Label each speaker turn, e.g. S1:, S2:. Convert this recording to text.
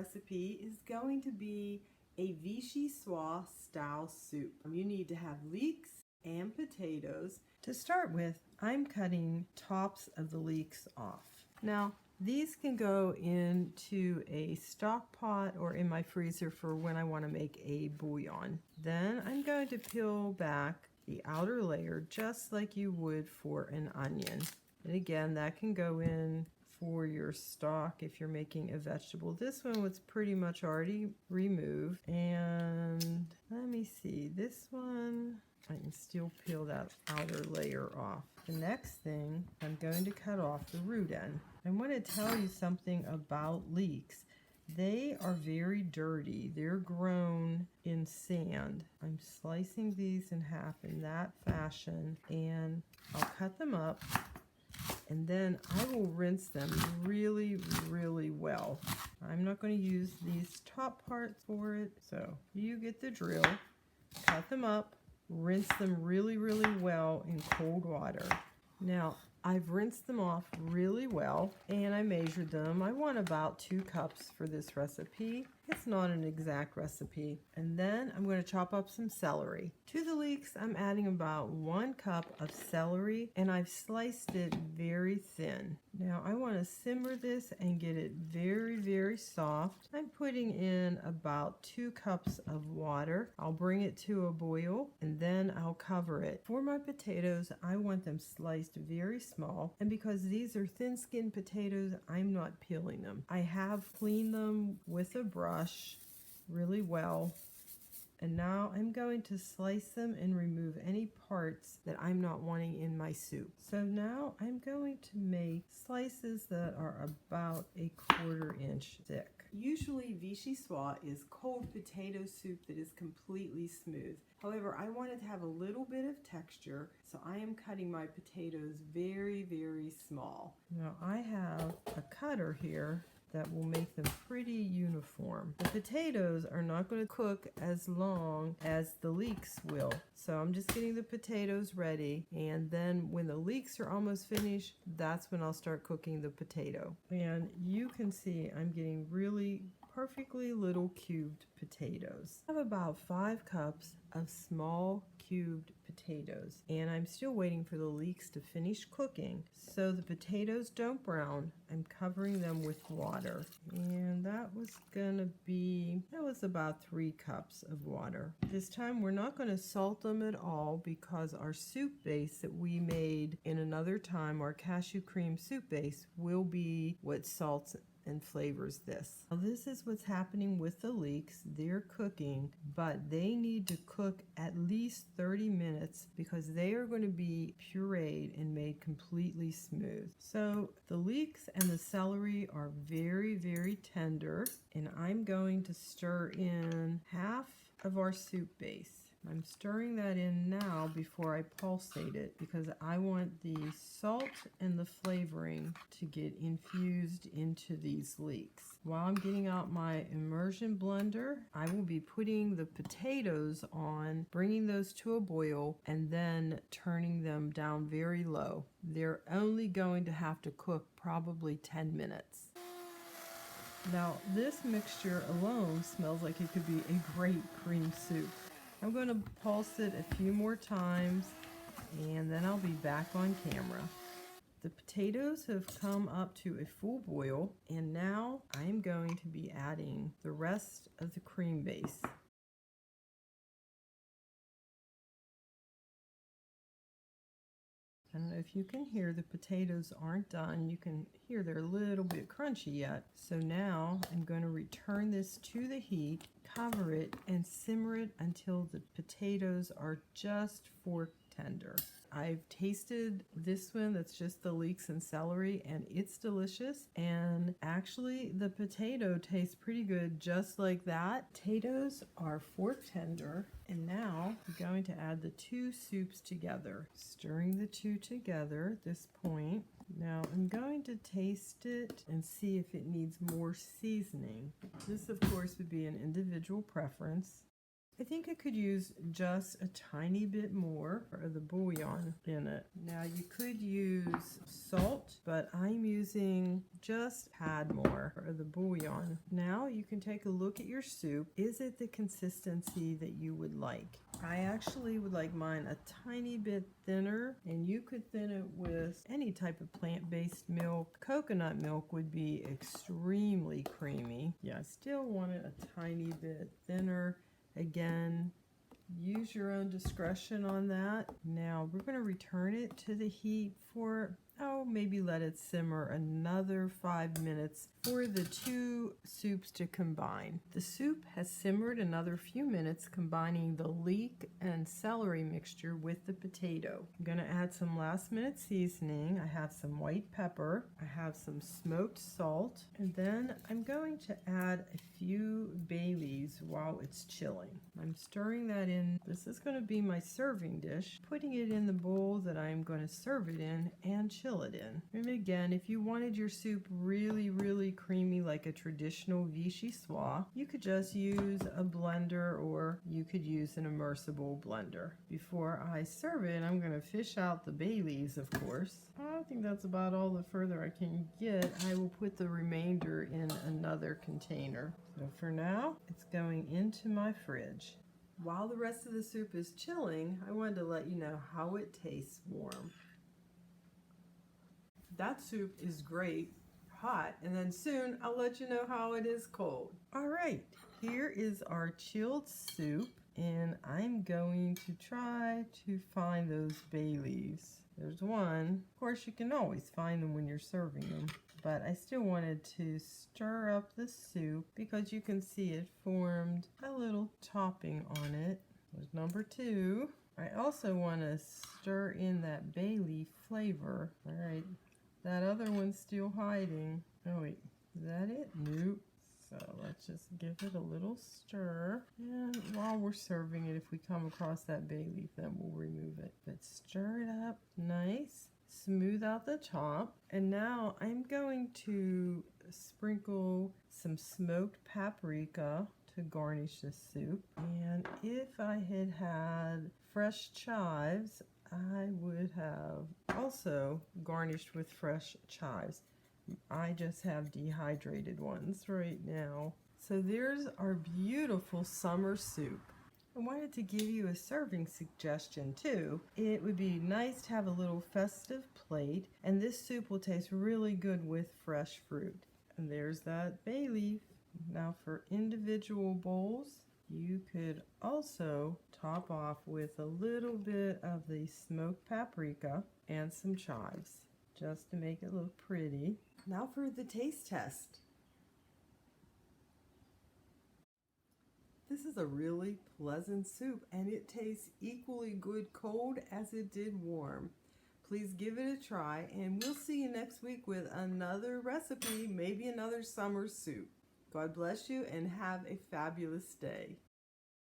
S1: recipe is going to be a Vichyssoise style soup. You need to have leeks and potatoes. To start with, I'm cutting tops of the leeks off. Now, these can go into a stock pot or in my freezer for when I want to make a bouillon. Then I'm going to peel back the outer layer just like you would for an onion. And again, that can go in for your stock if you're making a vegetable. This one was pretty much already removed. And let me see, this one, I can still peel that outer layer off. The next thing, I'm going to cut off the root end. I want to tell you something about leeks. They are very dirty. They're grown in sand. I'm slicing these in half in that fashion, and I'll cut them up, and then I will rinse them really, really well. I'm not going to use these top parts for it, so you get the drill. Cut them up, rinse them really, really well in cold water. Now, I've rinsed them off really well, and I measured them. I want about 2 cups for this recipe. It's not an exact recipe. And then I'm going to chop up some celery. To the leeks, I'm adding about 1 cup of celery, and I've sliced it very thin. Now, I want to simmer this and get it very, very soft. I'm putting in about 2 cups of water. I'll bring it to a boil, and then I'll cover it. For my potatoes, I want them sliced very small, and because these are thin-skinned potatoes, I'm not peeling them. I have cleaned them with a brush really well, and now I'm going to slice them and remove any parts that I'm not wanting in my soup. So now I'm going to make slices that are about 1/4 inch thick. Usually Vichyssoise is cold potato soup that is completely smooth. However, I want it to have a little bit of texture, so I am cutting my potatoes very, very small. Now I have a cutter here that will make them pretty uniform. The potatoes are not going to cook as long as the leeks will. So I'm just getting the potatoes ready, and then when the leeks are almost finished, that's when I'll start cooking the potato. And you can see I'm getting really perfectly little cubed potatoes. I have about 5 cups of small cubed potatoes, and I'm still waiting for the leeks to finish cooking. So the potatoes don't brown, I'm covering them with water, and that was about 3 cups of water. This time we're not going to salt them at all, because our soup base that we made in another time, our cashew cream soup base, will be what salts and flavors this. Now, this is what's happening with the leeks. They're cooking, but they need to cook at least 30 minutes because they are going to be pureed and made completely smooth. So the leeks and the celery are very, very tender, and I'm going to stir in half of our soup base. I'm stirring that in now before I pulsate it, because I want the salt and the flavoring to get infused into these leeks. While I'm getting out my immersion blender, I will be putting the potatoes on, bringing those to a boil, and then turning them down very low. They're only going to have to cook probably 10 minutes. Now, this mixture alone smells like it could be a great cream soup. I'm going to pulse it a few more times, and then I'll be back on camera. The potatoes have come up to a full boil, and now I'm going to be adding the rest of the cream base. I don't know if you can hear, the potatoes aren't done. You can hear they're a little bit crunchy yet. So now I'm going to return this to the heat, cover it, and simmer it until the potatoes are just fork tender. I've tasted this one that's just the leeks and celery, and it's delicious. And actually the potato tastes pretty good just like that. Potatoes are fork tender, and now I'm going to add the 2 soups together, stirring the 2 together at this point. Now I'm going to taste it and see if it needs more seasoning. This, of course, would be an individual preference. I think I could use just a tiny bit more of the bouillon in it. Now you could use salt, but I'm using just a tad more of the bouillon. Now you can take a look at your soup. Is it the consistency that you would like? I actually would like mine a tiny bit thinner, and you could thin it with any type of plant-based milk. Coconut milk would be extremely creamy. Yeah, I still want it a tiny bit thinner. Again, use your own discretion on that. Now we're going to return it to the heat for, maybe let it simmer another 5 minutes for the two soups to combine. The soup has simmered another few minutes, combining the leek and celery mixture with the potato. I'm going to add some last minute seasoning. I have some white pepper, I have some smoked salt, and then I'm going to add a few bay leaves while it's chilling. I'm stirring that in. This is going to be my serving dish, putting it in the bowl that I'm going to serve it in and chill it in. And again, if you wanted your soup really creamy like a traditional Vichyssoise, you could just use a blender, or you could use an immersible blender. Before I serve it, I'm going to fish out the bay leaves, of course. I think that's about all the further I can get. I will put the remainder in another container. So for now, it's going into my fridge. While the rest of the soup is chilling, I wanted to let you know how it tastes warm. That soup is great hot, and then soon I'll let you know how it is cold. All right, here is our chilled soup, and I'm going to try to find those bay leaves. There's one. Of course, you can always find them when you're serving them, but I still wanted to stir up the soup because you can see it formed a little topping on it. There's number 2. I also want to stir in that bay leaf flavor. All right. That other one's still hiding. Oh wait, is that it? Nope. So let's just give it a little stir. And while we're serving it, if we come across that bay leaf, then we'll remove it. But stir it up nice. Smooth out the top. And now I'm going to sprinkle some smoked paprika to garnish the soup. And if I had had fresh chives, I would have also garnished with fresh chives. I just have dehydrated ones right now. So there's our beautiful summer soup. I wanted to give you a serving suggestion too. It would be nice to have a little festive plate, and this soup will taste really good with fresh fruit. And there's that bay leaf. Now for individual bowls, you could also top off with a little bit of the smoked paprika and some chives, just to make it look pretty. Now for the taste test. This is a really pleasant soup, and it tastes equally good cold as it did warm. Please give it a try, and we'll see you next week with another recipe, maybe another summer soup. God bless you and have a fabulous day.